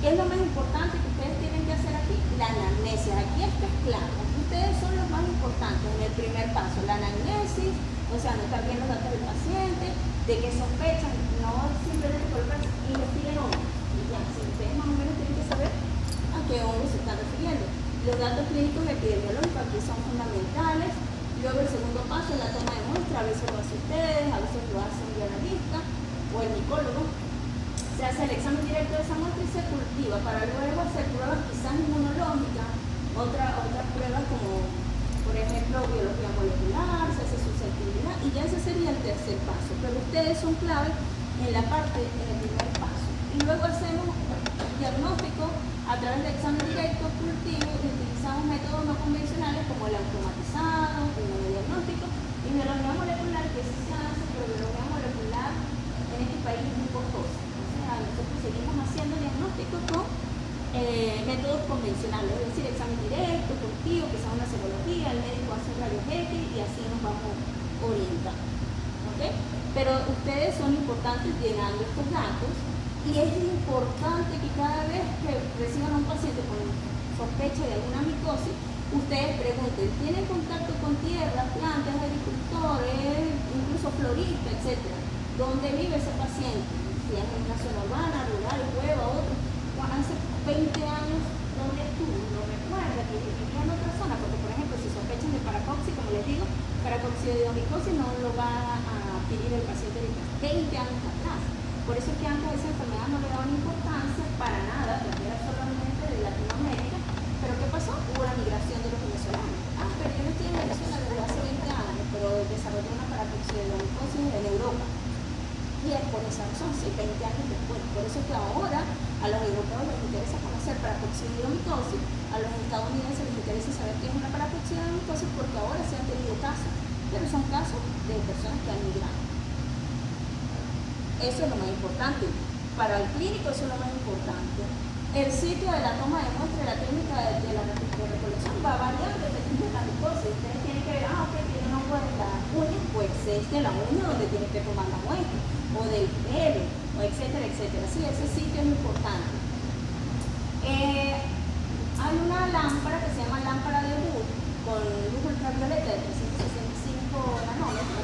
¿Qué es lo más importante que ustedes tienen que hacer aquí? La anamnesis. Aquí esto es clave. Aquí ustedes son los más importantes en el primer paso. La anamnesis, o sea, anotar bien los datos del paciente, de qué sospechan, no simplemente colocar investiguen hongo. Y ya, si ustedes más o menos tienen que saber a qué hongo se están refiriendo. Los datos clínicos epidemiológicos aquí son fundamentales. Luego el segundo paso es la toma de muestra, a veces lo hacen ustedes, a veces lo hace un biologista o el micólogo. Se hace el examen directo de esa muestra y se cultiva para luego hacer pruebas quizás inmunológicas, otras pruebas como por ejemplo biología molecular, se hace susceptibilidad y ya ese sería el tercer paso. Pero ustedes son clave en la parte, en el primer paso. Y luego hacemos diagnóstico a través del examen directo cultivo y utilizamos métodos no convencionales como el automatizado, el diagnóstico y biología molecular, que sí se hace, pero biología molecular en este país es muy costosa. O sea, nosotros seguimos haciendo diagnósticos con métodos convencionales, es decir, examen directo, cultivo, que sea una serología, el médico hace rayos X y así nos vamos orientando. ¿Okay? Pero ustedes son importantes llenando estos datos. Y es importante que cada vez que reciban a un paciente con sospecha de alguna micosis, ustedes pregunten, ¿tienen contacto con tierras, plantas, agricultores, incluso floristas, etcétera? ¿Dónde vive ese paciente? Si es en una zona urbana, rural, cueva, otro. Hace 20 años, ¿dónde estuvo? No recuerda que vivía en otra zona, porque por ejemplo, si sospechan de paracoxi, como les digo, paracoccidiomicosis no lo va a adquirir el paciente de 20 años atrás. Por eso es que antes esa enfermedad no le daban importancia para nada, porque era solamente de Latinoamérica. Pero ¿qué pasó? Hubo la migración de los venezolanos. Pero yo no estoy en Venezuela desde hace 20 años, pero desarrollé una paracoccidiomicosis en Europa. Y es por esa razón, sí, 20 años después. Por eso es que ahora a los europeos les interesa conocer paracoccidiomicosis, a los estadounidenses les interesa saber qué es una paracoccidiomicosis porque ahora se han tenido casos, pero son casos de personas que han migrado. Eso es lo más importante. Para el clínico eso es lo más importante. El sitio de la toma de muestra y la técnica de la recolección va a variar dependiendo de la micosis. Ustedes tienen que ver, ok, tiene un hongo en la uña, pues es de la uña donde tienen que tomar la muestra, o del pelo, o etcétera, etcétera. Sí, ese sitio es importante. Hay una lámpara que se llama lámpara de Wood con luz ultravioleta de 365 nanómetros.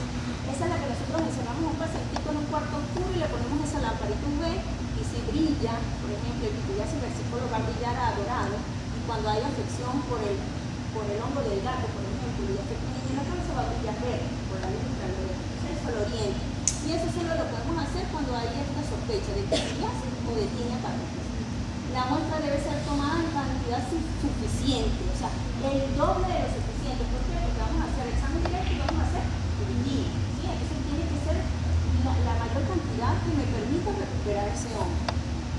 Esa es la que nosotros encerramos a un pacientito en un cuarto oscuro y le ponemos esa lámpara y tú ves, y si brilla, por ejemplo, el pituitas versículo va a brillar a dorado, y cuando hay afección por el hongo del gato, por ejemplo, y afecta un niño en la cabeza, va a brillar verde por la luz ultravioleta. Entonces eso lo orienta. Y eso solo lo podemos hacer cuando hay esta sospecha de pituitas o de tinea parroquia. La muestra debe ser tomada en cantidad suficiente, o sea, el doble de lo suficiente. ¿Por qué? Porque vamos a hacer examen directo y vamos a hacer día. ¿Sí? Entonces tiene que ser la mayor cantidad que me permita recuperar ese hongo.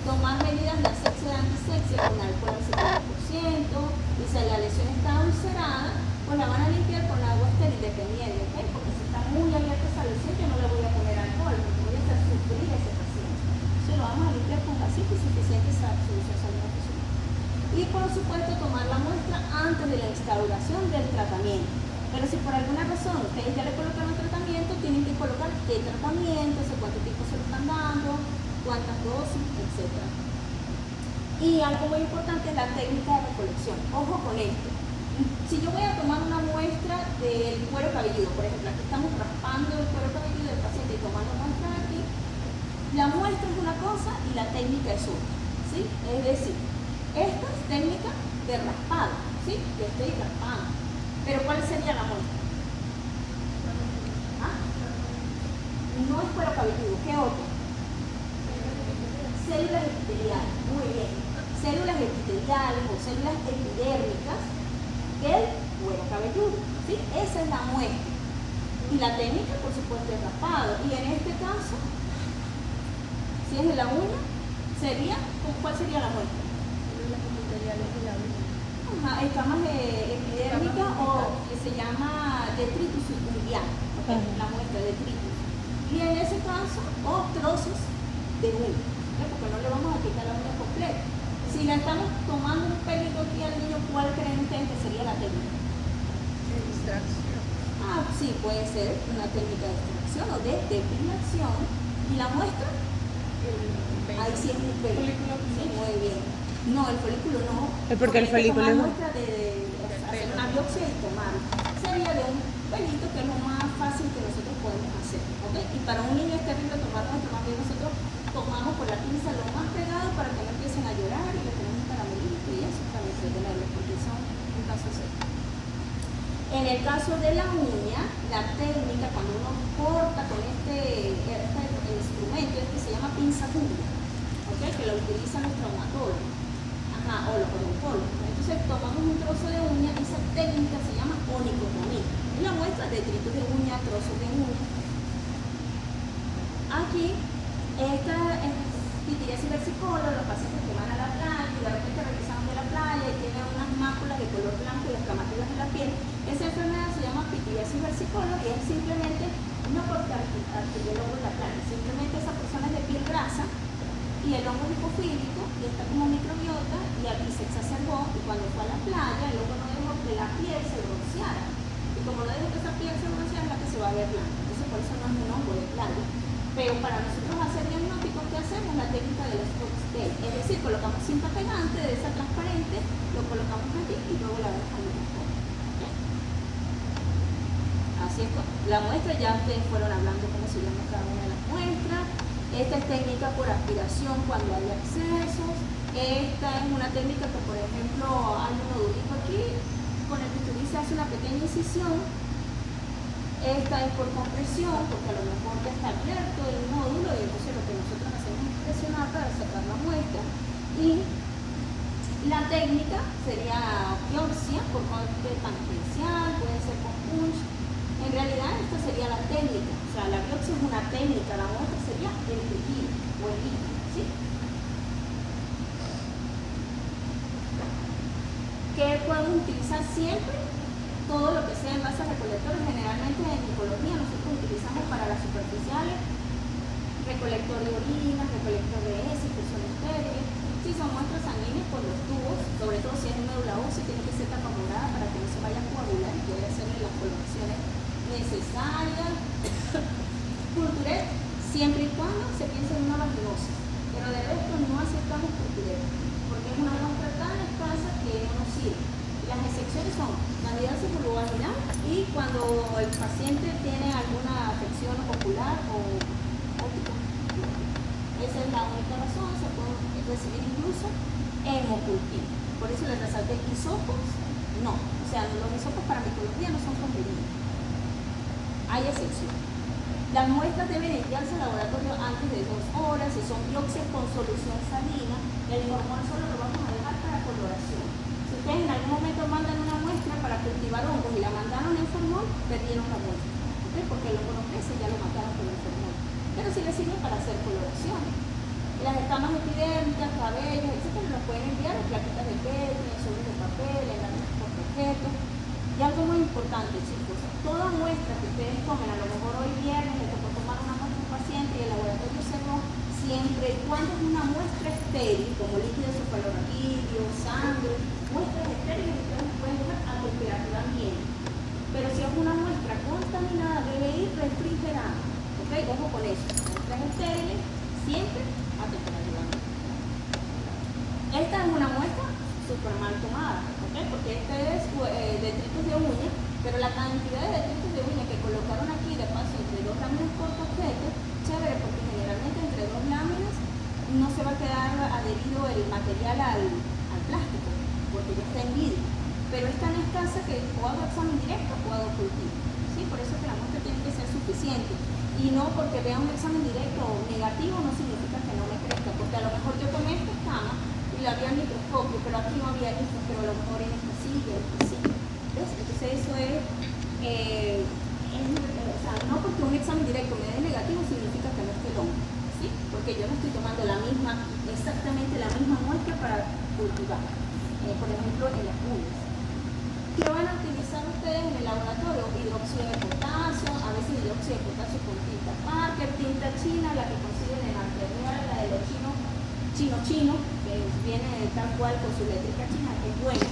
Tomar medidas de asepsia y antisepsia con alcohol al 70%, y si la lesión está ulcerada, pues la van a limpiar con agua estéril dependiendo, ¿ok? Porque si está muy abierta esa lesión, yo no le voy a poner alcohol, porque voy a hacer sufrir a ese paciente. Entonces lo vamos a limpiar con vasito y suficiente solución salina. Y por supuesto tomar la muestra antes de la instauración del tratamiento. Pero si por alguna razón ustedes ya le colocaron tratamiento, tienen que colocar qué tratamiento, cuánto tiempo se lo están dando, cuántas dosis, etc. Y algo muy importante es la técnica de recolección. Ojo con esto. Si yo voy a tomar una muestra del cuero cabelludo, por ejemplo, aquí estamos raspando el cuero cabelludo del paciente y tomando muestra de aquí, la muestra es una cosa y la técnica es otra, ¿sí? Es decir, esta es técnica de raspado, ¿sí? Yo estoy raspando. Pero ¿cuál sería la muestra? ¿Ah? No es cuero cabelludo, ¿qué otro? Células epiteliales, muy bien. Células epiteliales o células epidérmicas del cuero cabelludo, ¿sí? Esa es la muestra. Y la técnica, por supuesto, es raspado. Y en este caso, si es de la uña, ¿cuál sería la muestra? Células epiteliales de la uña. Escamas epidérmicas o que se llama detritus unguial, ¿okay? La muestra de detritus. Y en ese caso, o trozos de uña. ¿ok? Porque no le vamos a quitar la uña completa. Si la estamos tomando un pelito aquí al niño, ¿cuál creen ustedes que sería la técnica? Extracción. Ah, sí, puede ser una técnica de extracción o de depilación. ¿Y la muestra? Ahí sí es un folículo. Sí, muy bien. No, el folículo no. Es porque el folículo es no. una muestra de hacer una biopsia y tomar. Sería de un pelito, que es lo más fácil que nosotros podemos hacer, ¿ok? Y para un niño es terrible tomar muestra, más bien nosotros tomamos por la pinza lo más pegado para que no empiecen a llorar y le tenemos un caramelito y eso para entretenerlos, porque son un caso serio. En el caso de la uña, la técnica cuando uno corta con este instrumento, se llama pinza juglia, ¿okay? Que lo utilizan los traumatólogos, o los odontólogos. Entonces tomamos un trozo de uña, esa técnica se llama onicotomía. Es la muestra de detritos de uña, trozos de uña. Aquí, esta es pitiriasis versicolor, los pacientes que van a la playa y de repente regresan de la playa y tienen unas máculas de color blanco y escamativas en la piel. Esa enfermedad se llama pitiriasis versicolor y es simplemente, no porque adquirió el hongo en la playa, simplemente esa persona es de piel grasa y el hongo es hipofílico y está como microbiota y aquí se exacerbó y cuando fue a la playa el hongo no dejó que la piel se bronceara y como no dejó que esa piel se bronceara es la que se va a ver blanca. Entonces por eso no es un hongo de playa. Pero para nosotros hacer diagnósticos, ¿qué hacemos? La técnica de los cocktails. Es decir, colocamos cinta pegante de esa transparente, lo colocamos aquí y luego la dejamos en la. Así es, la muestra, ya ustedes fueron hablando cómo se llama cada una de las muestras. Esta es técnica por aspiración cuando hay abscesos. Esta es una técnica que, por ejemplo, hay un nodulito aquí, con el bisturí se hace una pequeña incisión. Esta es por compresión, porque a lo mejor ya está abierto el nódulo y entonces lo que nosotros hacemos es presionar para sacar la muestra. Y la técnica sería biopsia por corte tangencial, puede ser con punch. En realidad esta sería la técnica, o sea, la biopsia es una técnica, la muestra sería el tejido o el líquido, ¿sí? ¿Qué podemos utilizar siempre? Todo lo que sea envases recolectores, generalmente en micología nosotros utilizamos para las superficiales recolector de orinas, recolector de heces, que son estériles. Si son muestras sanguíneas, por los tubos, sobre todo si es médula ósea, tiene que ser tapa morada para que no se vaya a coagular y puede hacerle las coloraciones necesarias. Culturet, siempre y cuando se piense en una vaginosis, pero de resto no aceptamos culturet, porque es una muestra tan escasa que no nos sirve. Las excepciones son candidiasis vulvovaginal y cuando el paciente tiene alguna afección ocular o óptica. Esa es la única razón, se puede recibir incluso hemocultivo. Por eso les resalté hisopos, no. O sea, los hisopos para micología no son convenientes. Hay excepciones. Las muestras deben enviarse al laboratorio antes de 2 horas. Si son biopsias con solución salina, el hormón solo lo vamos a dejar para coloración. Si ustedes en algún momento mandan una muestra para cultivar hongos y la mandaron en formol, perdieron la muestra, ¿okay? Porque el hongo no crece, ya lo mataron con el formol. Pero sí les sirve para hacer coloraciones. Las escamas epidérmicas, cabellos, etcétera, nos pueden enviar en plaquitas de Petri, en sobres de papel, en láminas por objeto. Y algo muy importante, chicos, toda muestra que ustedes tomen, a lo mejor hoy viernes les tocó tomar una muestra a un paciente y el laboratorio cerró, siempre y cuando es una muestra estéril, como líquido cefalorraquídeo, sangre, muestras estériles ustedes pueden dejar a temperatura ambiente. Pero si es una muestra contaminada, debe ir refrigerada. ¿Ok? Ojo con eso. Muestras estériles, siempre a temperatura ambiente. Esta es una muestra súper mal tomada, ¿ok? Porque esta es detritos de uña, pero la cantidad de detritos de uña que colocaron aquí de paso entre 2 láminas por objeto, chévere, porque generalmente entre 2 láminas no se va a quedar adherido el material al plástico, porque ya está en vidrio. Pero es tan escasa que o hago examen directo o hago cultivo, ¿sí? Por eso que la muestra tiene que ser suficiente. Y no porque vea un examen directo o negativo no significa que no me crezca, porque a lo mejor yo tomé esta escama y la vi al microscopio, pero aquí no había esta, pero a lo mejor en esta sí y esta sí. ¿Ves? Entonces eso es o sea, no porque un examen directo me dé negativo significa que no esté el hongo, ¿sí? Porque yo no estoy tomando exactamente la misma muestra para cultivar, por ejemplo en las uñas. ¿Qué van a utilizar ustedes en el laboratorio? Hidróxido de potasio, a veces hidróxido de potasio con tinta Parker, tinta china, la que consiguen en Arterial, la de los chinos chino, que viene tal cual con su eléctrica china, que es bueno.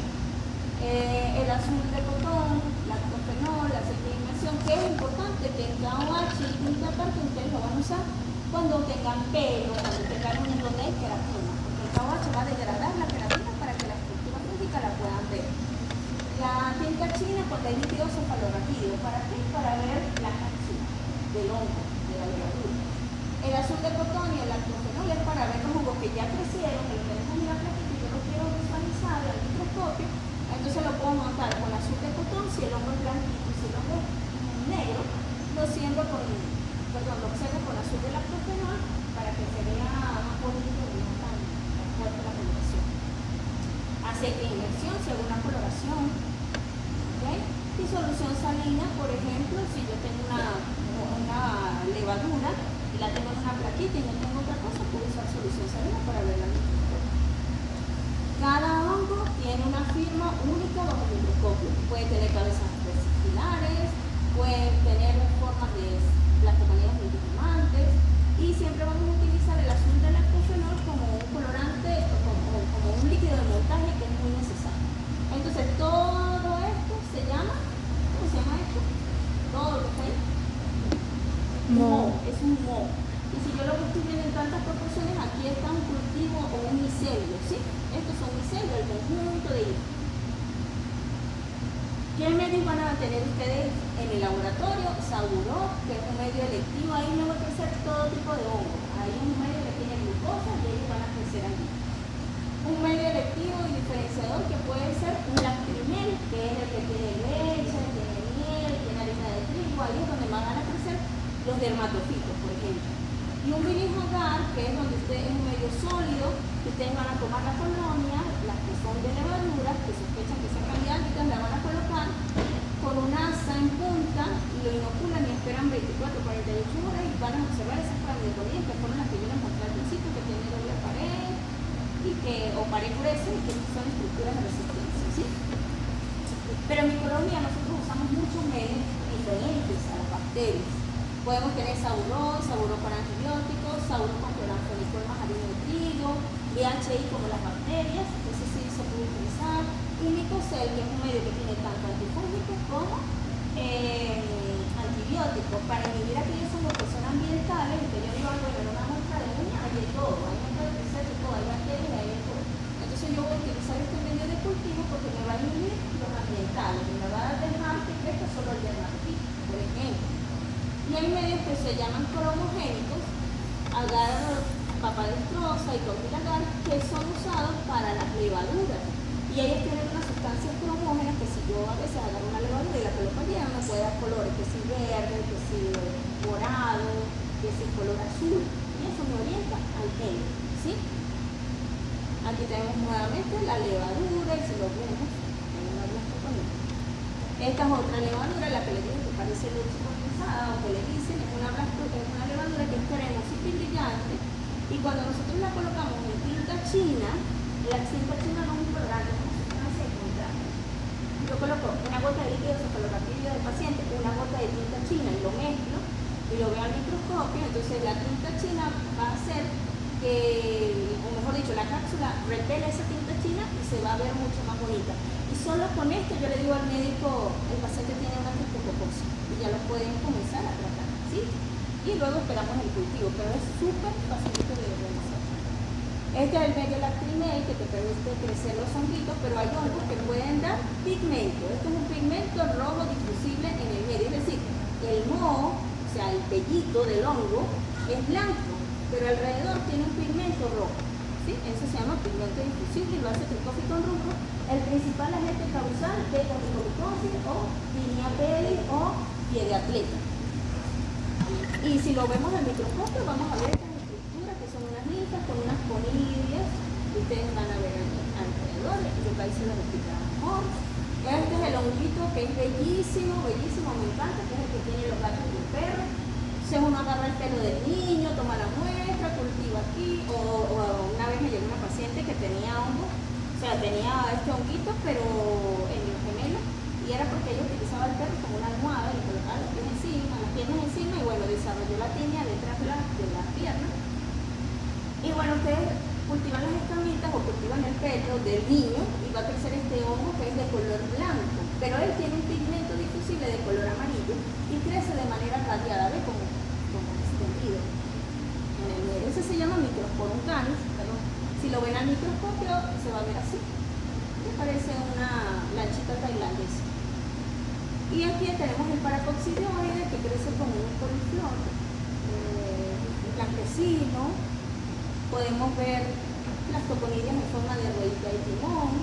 El azul de cotón, lactofenol, aceite de inmersión, que es importante que en KOH y tinta aparte ustedes lo van a usar cuando tengan pelo, cuando tengan uñas donde hay queratina, porque el KOH va a degradar la queratina para que la estructura fúngica la puedan ver. La tinta china cuando hay líquido cefalorraquídeo, ¿para qué? Para ver la cápsula del hongo, de la levadura. El azul de cotón y el lactofenol es para ver los hongos que ya crecieron, que lo tenemos en la plaquita y yo lo quiero visualizar al microscopio. Entonces lo puedo montar con azul de cotón, si el hongo es blanquito y si el hongo es negro, lo observo con azul de lactofenol para que se vea más bonito y no tan fuerte la coloración. Aceite de inmersión, si hago una coloración, ¿okay? Y solución salina, por ejemplo, si yo tengo una levadura y la tengo en una plaquita y no tengo otra cosa, puedo usar solución salina para verla en el microscopio. Cada hongo tiene una firma única bajo el microscopio. Puede tener cabezas vesifilares, puede tener formas de blastomanías multiformantes y siempre vamos a utilizar el azul de lactofenol como un colorante o como un líquido de montaje que es muy necesario. Entonces todo esto se llama, ¿cómo se llama esto? Todo lo que está ahí. Moho, es un moho. Y si yo lo estoy viendo en tantas proporciones, aquí está un cultivo o un micelio, ¿sí? Estos son micelios, el conjunto de ellos. ¿Qué medios van a tener ustedes en el laboratorio? Saburó, que es un medio electivo, ahí no va a crecer todo tipo de hongos. Ahí es un medio que tiene glucosa y ellos van a crecer allí. Un medio electivo y diferenciador que puede ser un lactrimel, que es el que tiene leche, tiene miel, tiene harina de trigo, ahí es donde van a crecer los dermatofitos, por ejemplo. Y un bilis agar, que es donde es un medio sólido, que ustedes van a tomar la colonia, las que son de levaduras, que sospechan que sean candidáticas, la van a colocar con una asa en punta, lo inoculan y esperan 24, 48 horas y van a observar esas pamidocolías que fueron las que yo les mostré al principio, que tienen doble pared, y que, o pared gruesa, y que son estructuras de resistencia, ¿sí? Pero en micología nosotros usamos muchos medios diferentes a las bacterias. Podemos tener saburón para antibióticos, saburón con cloranfenicol más harina de trigo, DHI como las bacterias, eso sí se puede utilizar, y micocel, que es un medio que tiene tanto antifúngicos como antibióticos, para inhibir aquellos hongos que son ambientales, y que yo digo, bueno, en una muestra de uña hay de todo, hay muestra de crecer de todo, hay bacterias y hay de todo. Entonces yo voy a utilizar este medio de cultivo porque me va a inhibir los ambientales, y me va a dejar que crezca solo el dermatofito, por ejemplo. Y hay medios que se llaman cromogénicos, agar, papadestrosa y coquilagar, que son usados para las levaduras. Y ellos tienen unas sustancias cromógenas que si yo a veces agarro una levadura y la coloco allí, me puede dar colores, que si verde, que si morado, que si color azul. Y eso me orienta al medio, ¿sí? Aquí tenemos nuevamente la levadura y si lo vemos, tenemos una blastoconía. Esta es otra levadura, la que les digo que parece leche condensada o que le dicen, es una levadura que es cremosa y brillante. Y cuando nosotros la colocamos en tinta china, la tinta china no es un colorante, es una sustancia secundaria. Yo coloco una gota de líquido cefalorraquídeo del paciente, una gota de tinta china y lo mezclo y lo veo al microscopio, entonces la tinta china va a hacer que, o mejor dicho, la cápsula repele esa tinta china y se va a ver mucho más bonita. Y solo con esto yo le digo al médico, el paciente tiene una criptococosis y ya lo pueden comenzar a tratar, ¿sí? Y luego esperamos el cultivo, pero es súper facilito de realizar. Este es el medio lactrimel que te permite crecer los honguitos, pero hay hongos que pueden dar pigmento. Este es un pigmento rojo difusible en el medio, es decir, el moho, o sea, el pellito del hongo, es blanco, pero alrededor tiene un pigmento rojo. ¿Sí? Eso se llama pigmento difusible y lo hace tricófito rubro. El principal agente causal de onicomicosis o tinea pedis o pie de atleta. Y si lo vemos al microscopio, vamos a ver estas estructuras que son unas linfas con unas conidrias. Ustedes van a ver alrededor, yo ahí se los explicaré mejor. Este es el honguito que es bellísimo, bellísimo, me encanta, que es el que tiene los gatos y el perro. Si uno agarra el pelo del niño, toma la muestra, cultiva aquí, o una vez me llegó una paciente que tenía hongo, o sea, tenía este honguito, pero en los gemelos, y era porque ella utilizaba el perro como una almohada, y le colocaba los pies encima, las piernas encima, y bueno, desarrolló la tinea detrás de la pierna. Y bueno, ustedes cultivan las escamitas o cultivan el pelo del niño y va a crecer este hongo que es de color blanco, pero él tiene un pigmento difusible de color amarillo y crece de manera radiada, ¿ve? Como extendido en el medio. Ese se llama Microsporum canis, perdón. Si lo ven al microscopio se va a ver así, que parece una lanchita tailandesa. Y aquí tenemos el Paracoxidioide que crece como un coliflor blanquecino. Podemos ver las toponidias en forma de ruedita de timón,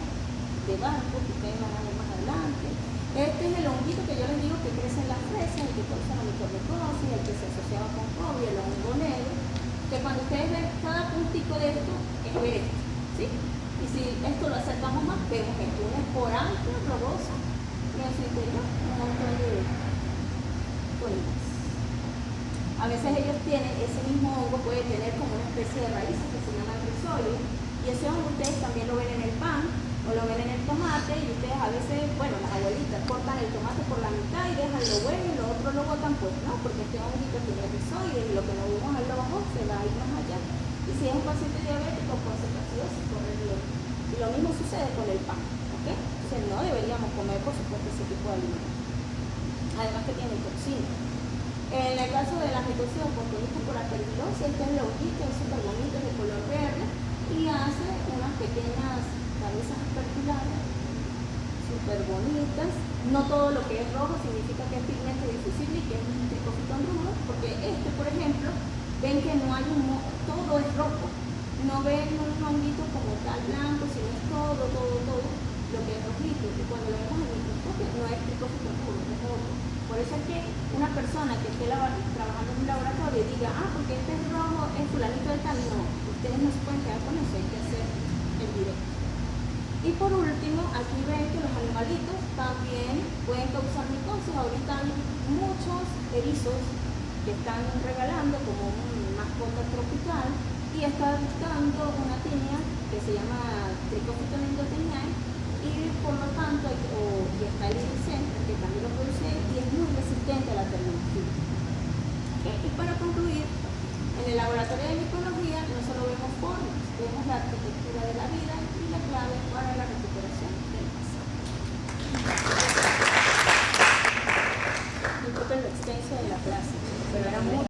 de barco, que ustedes van a ver más adelante. Este es el honguito que yo les digo que crece en las fresas, el que causa la micorrizosis, el que se asociaba con COVID, el hongo negro, que cuando ustedes ven cada puntico de esto, es ver esto, ¿sí? Y si esto lo acercamos más, vemos esto, una espora amplia, robosa, y en su interior un montón de colinas. A veces ellos tienen, ese mismo hongo puede tener como una especie de raíces que se llaman rizoides, y ese hongo ustedes también lo ven en el pan, o lo ven en el tomate, y ustedes a veces, bueno, las abuelitas cortan el tomate por la mitad y dejan lo bueno y lo otro lo botan, pues no, porque este honguito tiene rizoides y lo que no vimos al ojo se va a ir más allá. Y si es un paciente diabético, puede ser gaseosis, corre riesgo. Y lo mismo sucede con el pan, ¿ok? O sea, no deberíamos comer, por supuesto, ese tipo de alimentos. Además que tiene toxinas. En el caso de la micosis oportunista por atervirosis, este es el honguito, es súper bonito, es de color verde y hace unas pequeñas cabezas apertuladas, súper bonitas. No todo lo que es rojo significa que es pigmento difusible y que es un tricofitón rudo, porque este, por ejemplo, ven que no hay todo es rojo. No ven un honguito como tal blanco, sino es todo lo que es rojito. Y cuando lo vemos en el microscopio no es tricofitón rudo, es rojo. Por eso es que una persona que esté trabajando en un laboratorio y diga, porque este es rojo, es fulanito de tal, no, ustedes no se pueden quedar con eso, hay que hacer el directo. Y por último, aquí ven que los animalitos también pueden causar micosis. Ahorita hay muchos erizos que están regalando como mascota tropical y está buscando una tinea que se llama Trichophyton endoteniae y por lo tanto, y está el irisén, que también lo produce y es muy resistente a la terminología. ¿Okay? Y para concluir, en el laboratorio de micología no solo vemos formas, vemos la arquitectura de la vida y la clave para la recuperación del pasado. Disculpen lo extenso de la clase, pero era muy